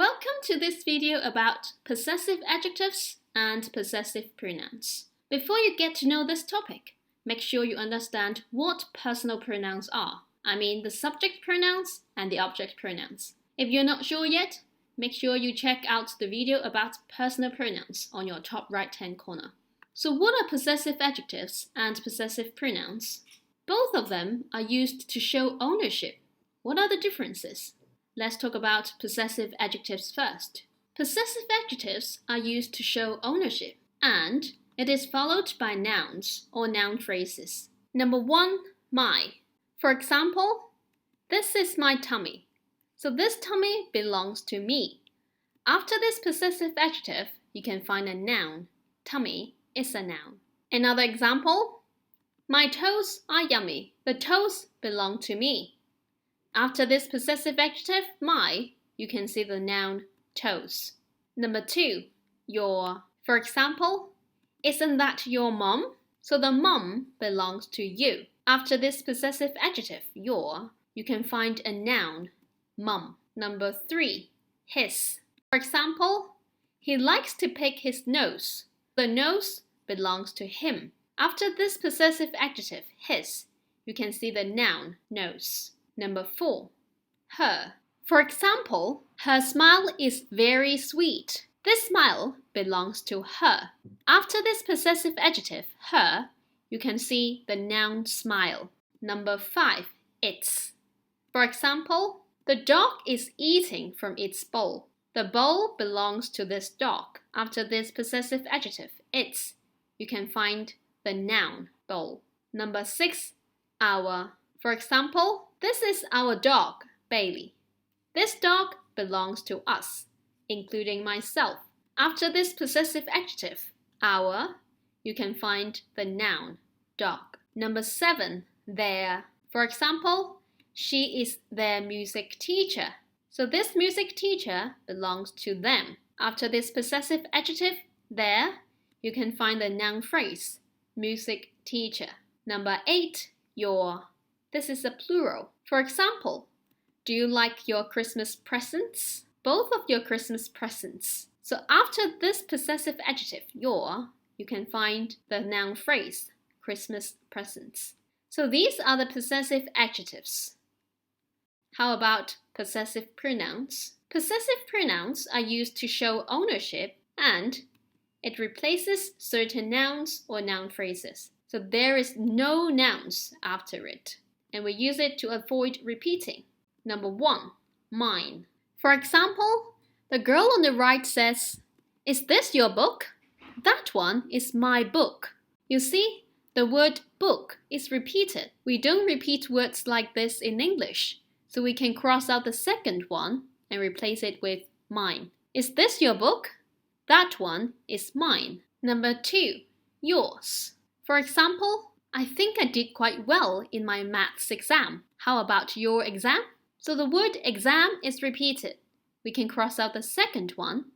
Welcome to this video about possessive adjectives and possessive pronouns. Before you get to know this topic, make sure you understand what personal pronouns are. I mean the subject pronouns and the object pronouns. If you're not sure yet, make sure you check out the video about personal pronouns on your top right-hand corner. So what are possessive adjectives and possessive pronouns? Both of them are used to show ownership. What are the differences? Let's talk about possessive adjectives first. Possessive adjectives are used to show ownership, and it is followed by nouns or noun phrases. Number 1, my. For example, this is my tummy. So this tummy belongs to me. After this possessive adjective, you can find a noun. Tummy is a noun. Another example, my toes are yummy. The toes belong to me. After this possessive adjective, my, you can see the noun toes. Number 2, your. For example, isn't that your mom? So the mom belongs to you. After this possessive adjective, your, you can find a noun, mum. Number 3, his. For example, he likes to pick his nose. The nose belongs to him. After this possessive adjective, his, you can see the noun, nose. Number 4, her. For example, her smile is very sweet. This smile belongs to her. After this possessive adjective, her, you can see the noun smile. Number 5, its. For example, the dog is eating from its bowl. The bowl belongs to this dog. After this possessive adjective, its, you can find the noun, bowl. Number 6, our. For example, this is our dog, Bailey. This dog belongs to us, including myself. After this possessive adjective, our, you can find the noun, dog. Number 7, their. For example, she is their music teacher. So this music teacher belongs to them. After this possessive adjective, their, you can find the noun phrase, music teacher. Number 8, your. This is a plural. For example, do you like your Christmas presents? Both of your Christmas presents. So after this possessive adjective, your, you can find the noun phrase, Christmas presents. So these are the possessive adjectives. How about possessive pronouns? Possessive pronouns are used to show ownership, and it replaces certain nouns or noun phrases. So there is no nouns after it, and we use it to avoid repeating. Number 1, mine. For example, the girl on the right says, "Is this your book?" That one is my book. You see, the word book is repeated. We don't repeat words like this in English, so we can cross out the second one and replace it with mine. Is this your book? That one is mine. Number 2, yours. For example, I think I did quite well in my maths exam. How about your exam? So the word exam is repeated. We can cross out the second one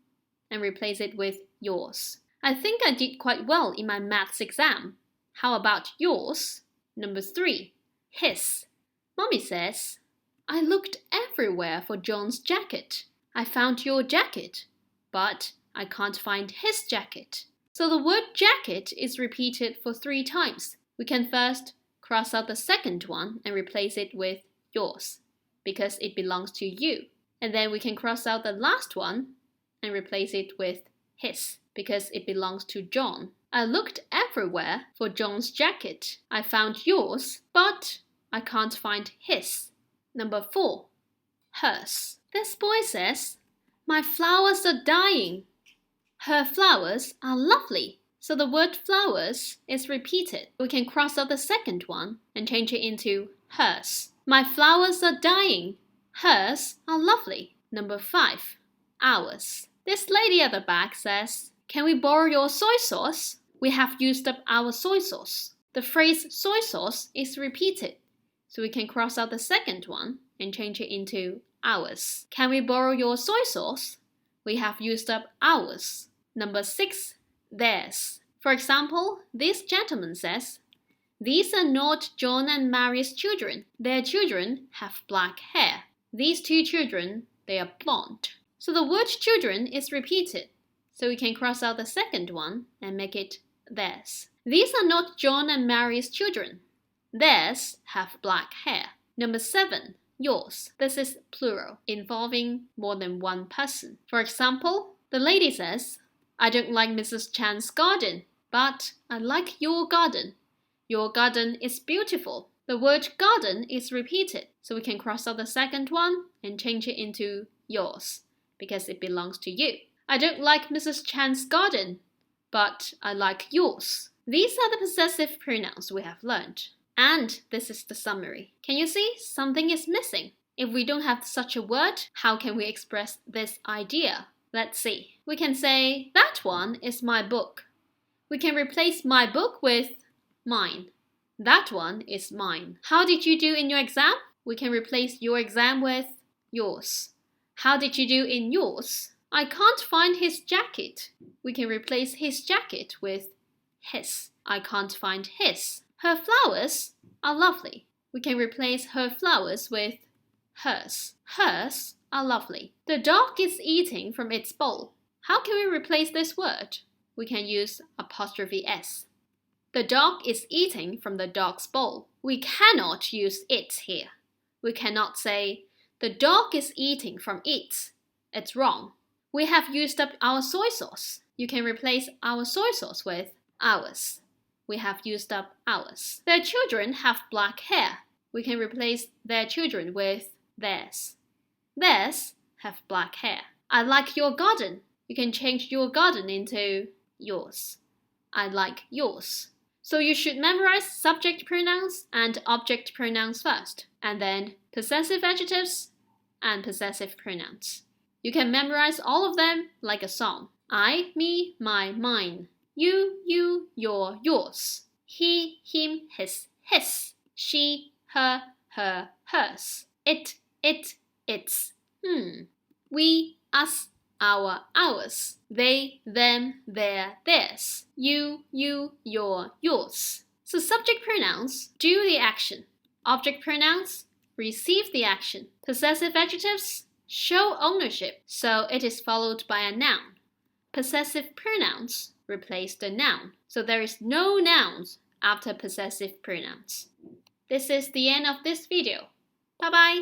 and replace it with yours. I think I did quite well in my maths exam. How about yours? Number 3, his. Mommy says, I looked everywhere for John's jacket. I found your jacket, but I can't find his jacket. So the word jacket is repeated for 3 times. We can first cross out the second one and replace it with yours, because it belongs to you. And then we can cross out the last one and replace it with his, because it belongs to John. I looked everywhere for John's jacket. I found yours, but I can't find his. Number 4, hers. This boy says, my flowers are dying. Her flowers are lovely. So the word flowers is repeated. We can cross out the second one and change it into hers. My flowers are dying. Hers are lovely. Number 5, ours. This lady at the back says, can we borrow your soy sauce? We have used up our soy sauce. The phrase soy sauce is repeated. So we can cross out the second one and change it into ours. Can we borrow your soy sauce? We have used up ours. Number 6, theirs. For example, this gentleman says, these are not John and Mary's children. Their children have black hair. These 2 children, they are blonde. So the word children is repeated. So we can cross out the second one and make it theirs. These are not John and Mary's children. Theirs have black hair. Number 7, yours. This is plural, involving more than one person. For example, the lady says, I don't like Mrs. Chan's garden, but I like your garden. Your garden is beautiful. The word garden is repeated, so we can cross out the second one and change it into yours, because it belongs to you. I don't like Mrs. Chan's garden, but I like yours. These are the possessive pronouns we have learned. And this is the summary. Can you see? Something is missing. If we don't have such a word, how can we express this idea? Let's see. We can say, that one is my book. We can replace my book with mine. That one is mine. How did you do in your exam? We can replace your exam with yours. How did you do in yours? I can't find his jacket. We can replace his jacket with his. I can't find his. Her flowers are lovely. We can replace her flowers with hers. Hers are lovely. The dog is eating from its bowl. How can we replace this word? We can use apostrophe s. The dog is eating from the dog's bowl. We cannot use it here. We cannot say, the dog is eating from it. It's wrong. We have used up our soy sauce. You can replace our soy sauce with ours. We have used up ours. Their children have black hair. We can replace their children with theirs. Theirs have black hair. I like your garden. You can change your garden into yours. I like yours. So you should memorize subject pronouns and object pronouns first, and then possessive adjectives and possessive pronouns. You can memorize all of them like a song. I, me, my, mine. You, your, yours. He, him, his, his. She, her, hers. It, its. We, us, our, ours. They, them, their, theirs. You, your, yours. So subject pronouns do the action. Object pronouns receive the action. Possessive adjectives show ownership, so it is followed by a noun. Possessive pronouns replace the noun, so there is no nouns after possessive pronouns. This is the end of this video. Bye bye!